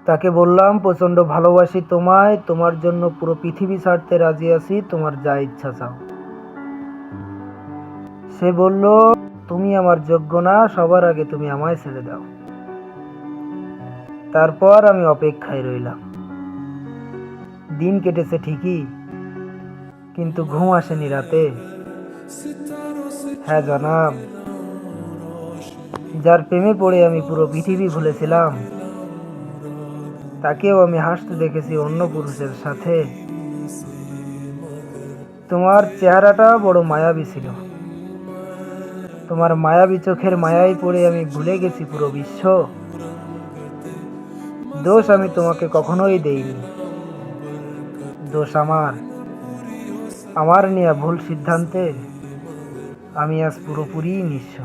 তাকে বললাম, প্রচণ্ড ভালোবাসি তোমায়, তোমার জন্য পুরো পৃথিবী ছাড়তে রাজি আছি, তোমার যা ইচ্ছা চাও। সে বলল, তুমি আমার যোগ্য না, সবার আগে তুমি আমায় ছেড়ে দাও। তারপর আমি অপেক্ষায় রইলাম। দিন কেটেছে ঠিকই, কিন্তু ঘুম আসেনি রাতে। হ্যাঁ জনাব, যার প্রেমে পড়ে আমি পুরো পৃথিবী ভুলেছিলাম, তাকেও আমি হাসতে দেখেছি অন্য পুরুষের সাথে। তোমার চেহারাটা বড় মায়াবী ছিল, তোমার মায়াবী চোখের মায়ায় পড়ে আমি ভুলে গেছি পুরো বিশ্ব। দোষ আমি তোমাকে কখনোই দেইনি, দোষ আমার নেয়া ভুল সিদ্ধান্তে আমি আজ পুরোপুরি নিঃস্ব।